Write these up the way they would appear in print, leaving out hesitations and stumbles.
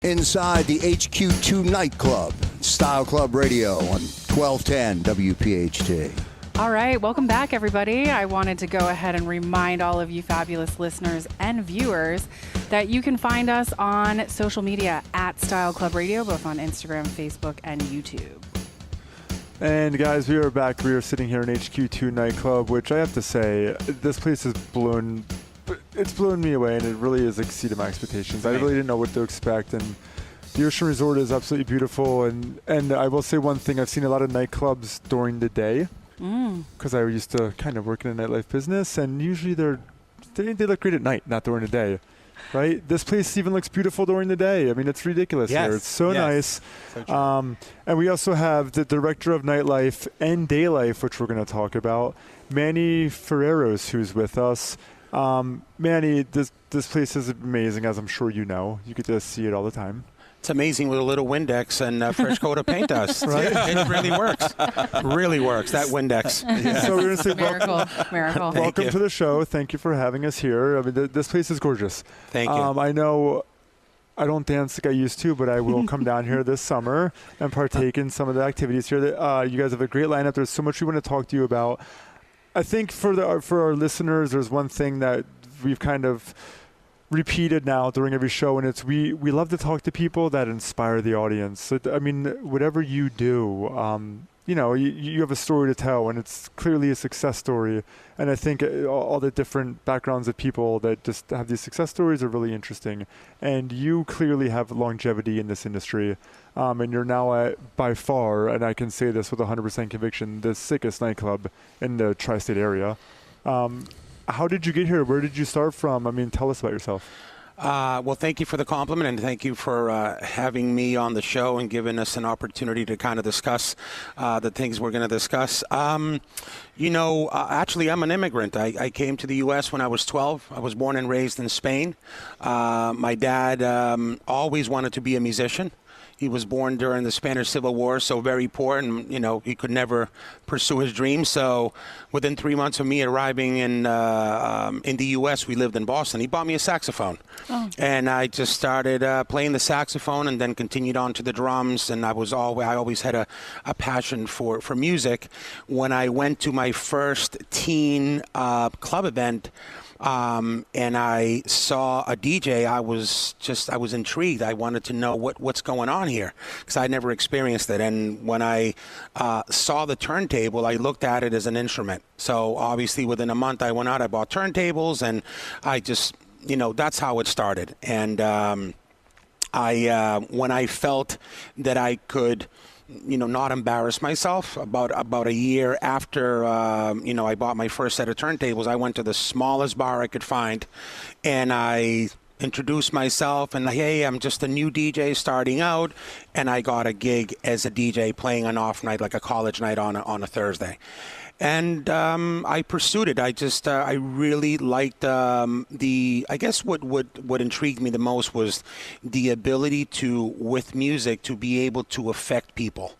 inside the HQ2 nightclub, Style Club Radio on 1210 WPHT. All right, welcome back, everybody. I wanted to go ahead and remind all of you fabulous listeners and viewers that you can find us on social media at Style Club Radio, both on Instagram, Facebook, and YouTube. And guys, we are back. We are sitting here in HQ2 nightclub, which I have to say, this place has blown me away, and it really has exceeded my expectations. I really didn't know what to expect, and the Ocean Resort is absolutely beautiful. And I will say one thing: I've seen a lot of nightclubs during the day because I used to kind of work in a nightlife business, and usually they look great at night, not during the day. Right? This place even looks beautiful during the day. I mean, it's ridiculous here. It's so nice. So and we also have the director of nightlife and day life, which we're going to talk about, Manny Ferreros, who's with us. Manny, this place is amazing, as I'm sure you know. You get to see it all the time. It's amazing what a little Windex and a fresh coat of paint does. Right? It really works. Really works, that Windex. Yeah. So we're going to say Miracle. Welcome to the show. Thank you for having us here. I mean, this place is gorgeous. Thank you. I know I don't dance like I used to, but I will come down here this summer and partake in some of the activities here. You guys have a great lineup. There's so much we want to talk to you about. I think for our listeners, there's one thing that we've kind of repeated now during every show, and it's we love to talk to people that inspire the audience. So, I mean, whatever you do, you have a story to tell, and it's clearly a success story. And I think all the different backgrounds of people that just have these success stories are really interesting. And you clearly have longevity in this industry, and you're now at, by far, and I can say this with 100% conviction, the sickest nightclub in the tri-state area. How did you get here? Where did you start from? I mean, tell us about yourself. Well, thank you for the compliment, and thank you for having me on the show and giving us an opportunity to kind of discuss the things we're going to discuss. Actually, I'm an immigrant. I came to the U.S. when I was 12. I was born and raised in Spain. My dad always wanted to be a musician. He was born during the Spanish Civil War, so very poor, and he could never pursue his dreams. So, within 3 months of me arriving in the U.S., we lived in Boston. He bought me a saxophone, and I just started playing the saxophone, and then continued on to the drums. And I always had a passion for music. When I went to my first teen club event, and I saw a DJ, I was intrigued. I wanted to know what's going on here, because I never experienced it. And when I saw the turntable, I looked at it as an instrument. So obviously within a month I went out, I bought turntables, and I just, that's how it started. And when I felt that I could not embarrass myself, about a year after, I bought my first set of turntables, I went to the smallest bar I could find, and I introduced myself, and hey, I'm just a new DJ starting out, and I got a gig as a DJ playing an off night, like a college night on a Thursday. And I pursued it. I really liked I guess what intrigued me the most was the ability with music, to be able to affect people.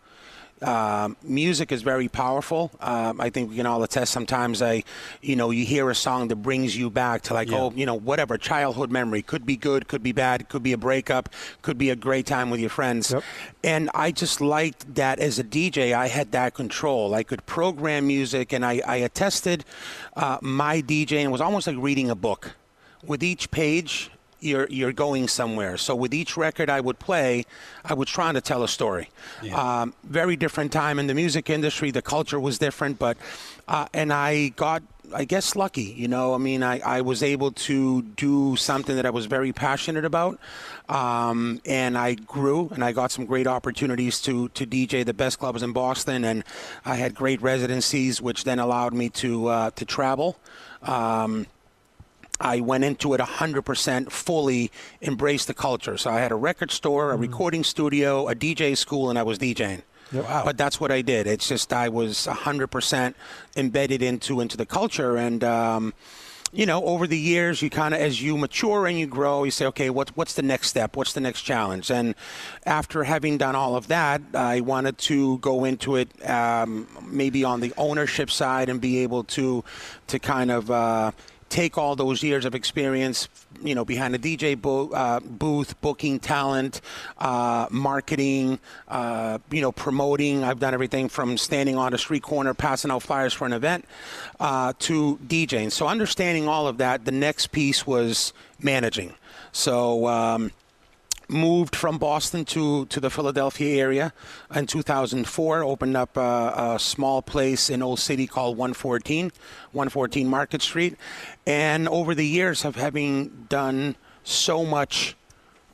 Music is very powerful. I think we can all attest. Sometimes you hear a song that brings you back to whatever childhood memory. Could be good, could be bad, could be a breakup, could be a great time with your friends. Yep. And I just liked that as a DJ, I had that control. I could program music, and I attested my DJ, and it was almost like reading a book. With each page, you're going somewhere. So with each record I would play, I was trying to tell a story. Yeah. Very different time in the music industry. The culture was different, but and I got, I guess, lucky. I was able to do something that I was very passionate about, and I grew, and I got some great opportunities to DJ the best clubs in Boston, and I had great residencies, which then allowed me to travel. I went into it 100%, fully embraced the culture. So I had a record store, a recording studio, a DJ school, and I was DJing. Yep. Wow. But that's what I did. It's just I was 100% embedded into the culture. And, over the years, you kind of, as you mature and you grow, you say, okay, what's the next step? What's the next challenge? And after having done all of that, I wanted to go into it maybe on the ownership side and be able to kind of take all those years of experience, behind the DJ booth, booking talent, marketing, promoting. I've done everything from standing on a street corner, passing out flyers for an event, to DJing. So understanding all of that, the next piece was managing. So moved from Boston to the Philadelphia area in 2004, opened up a small place in Old City called 114 Market Street. And over the years of having done so much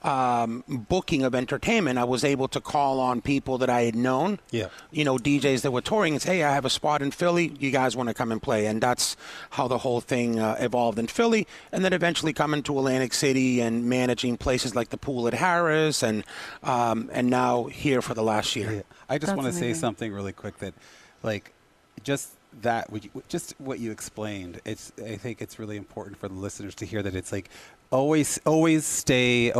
booking of entertainment, I was able to call on people that I had known, DJs that were touring, and say, hey, I have a spot in Philly. You guys want to come and play? And that's how the whole thing evolved in Philly. And then eventually coming to Atlantic City and managing places like the Pool at Harris, and now here for the last year. Yeah. I just want to say amazing. something really quick that, just what you explained, I think it's really important for the listeners to hear that it's like always stay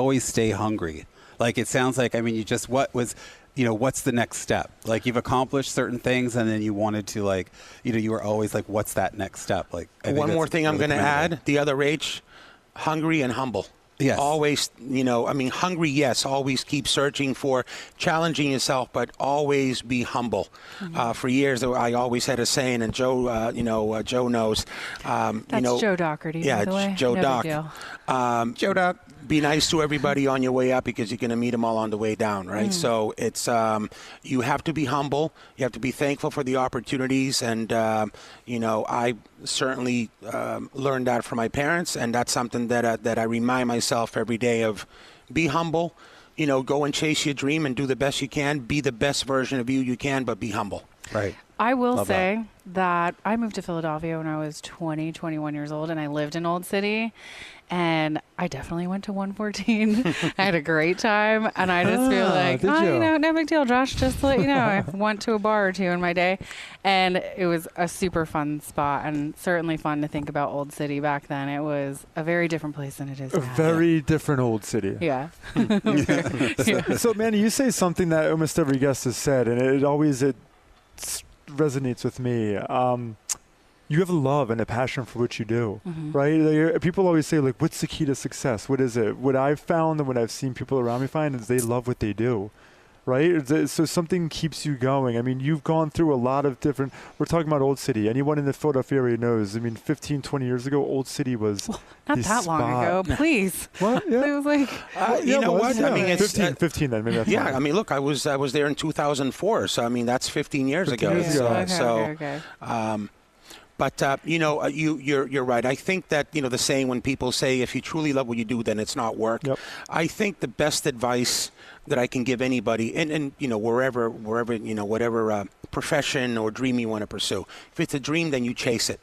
hungry. Like, it sounds like, what's the next step? Like, you've accomplished certain things, and then you wanted to, you were always like, what's that next step? Like, One more thing I'm going to add, the other H, hungry and humble. Yes. Always, hungry, yes. Always keep searching for challenging yourself, but always be humble. For years, I always had a saying, and Joe, Joe knows. That's Joe Doherty, by the way. Joe No Doc. big deal. Joe Doc. Be nice to everybody on your way up, because you're going to meet them all on the way down, right? So it's you have to be humble. You have to be thankful for the opportunities, and I certainly learned that from my parents, and that's something that I remind myself every day of. Be humble. Go and chase your dream and do the best you can. Be the best version of you can, but be humble. Right. I will Love say that I moved to Philadelphia when I was 21 years old, and I lived in Old City, and I definitely went to 114. I had a great time, and I just feel like, did you? no big deal, Josh. Just to let you know, I went to a bar or two in my day, and it was a super fun spot, and certainly fun to think about Old City back then. It was a very different place than it is A now. very different Old City. Yeah. So, Manny, you say something that almost every guest has said, and it always resonates with me. You have a love and a passion for what you do, right? People always say, like, what's the key to success? What is it? What I've found and what I've seen people around me find is they love what they do, right? So something keeps you going. I mean, you've gone through a lot of different, we're talking about Old City. Anyone in the Philadelphia area knows, 15, 20 years ago, Old City was Not the that long spot. ago, please. What? Yeah. It was like, You know what? Yeah. I mean, it's 15 then. Maybe that's yeah. fine. I mean, look, I was there in 2004, so I mean that's 15 years 15 ago. years ago. okay. But you're right. I think that the saying when people say if you truly love what you do, then it's not work. Yep. I think the best advice that I can give anybody, and wherever whatever profession or dream you want to pursue, if it's a dream, then you chase it.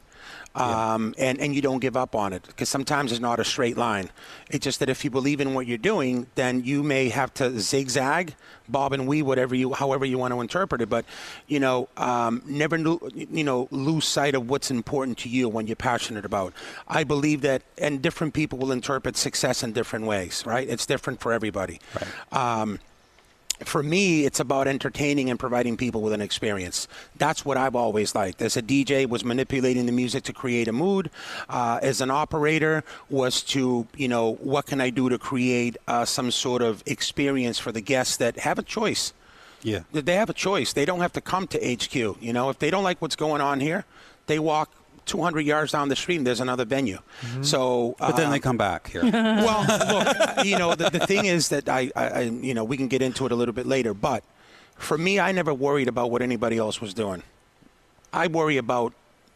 And you don't give up on it, because sometimes it's not a straight line. It's just that if you believe in what you're doing, then you may have to zigzag, bob and weave, however you want to interpret it. But never lose sight of what's important to you when you're passionate about. I believe that, and different people will interpret success in different ways, right? It's different for everybody. Right. For me, it's about entertaining and providing people with an experience. That's what I've always liked. As a DJ, was manipulating the music to create a mood. As an operator, was to, what can I do to create some sort of experience for the guests that have a choice. Yeah. They have a choice. They don't have to come to HQ. If they don't like what's going on here, they walk 200 yards down the street and there's another venue. So, But then they come back here. well, look, the thing is that I we can get into it a little bit later, but for me, I never worried about what anybody else was doing. I worry about,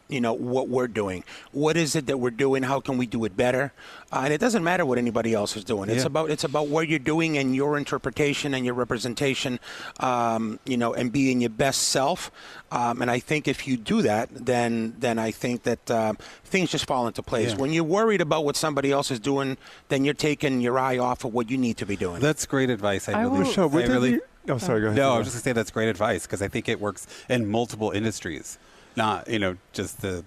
what we're doing. What is it that we're doing? How can we do it better? And it doesn't matter what anybody else is doing. It's about what you're doing and your interpretation and your representation, and being your best self. And I think if you do that, then I think that things just fall into place. Yeah. When you're worried about what somebody else is doing, then you're taking your eye off of what you need to be doing. That's great advice. I will- Michelle, I really oh, sorry, go ahead. No, I was just going to say that's great advice, because I think it works in multiple industries, not, just the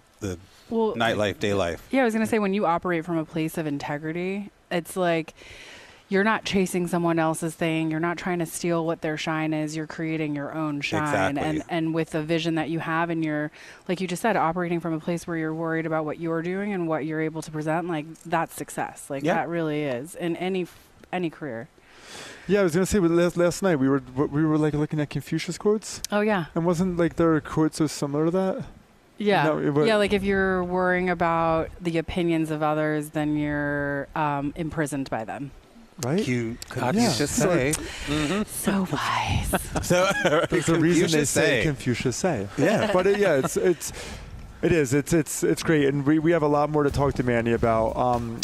Well, nightlife, day life. Yeah, I was going to say, when you operate from a place of integrity, it's like you're not chasing someone else's thing. You're not trying to steal what their shine is. You're creating your own shine. Exactly. And with the vision that you have, and you're, like you just said, operating from a place where you're worried about what you're doing and what you're able to present, like that's success. Like that really is in any career. Yeah, I was gonna say last night we were like looking at Confucius quotes, Oh yeah. and wasn't like there a quote so similar to that? Yeah. No, Yeah, like if you're worrying about the opinions of others, then you're imprisoned by them. Right? Confucius say. So wise. So There's a reason they say Confucius say. Yeah. But it's great, and we have a lot more to talk to Manny about.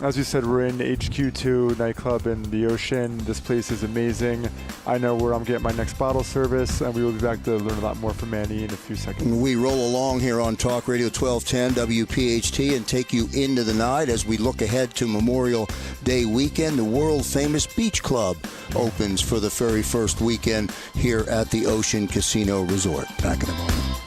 As you said, we're in HQ2 nightclub in the Ocean. This place is amazing. I know where I'm getting my next bottle service, and we will be back to learn a lot more from Manny in a few seconds. We roll along here on Talk Radio 1210 WPHT and take you into the night as we look ahead to Memorial Day weekend. The world-famous Beach Club opens for the very first weekend here at the Ocean Casino Resort. Back in a moment.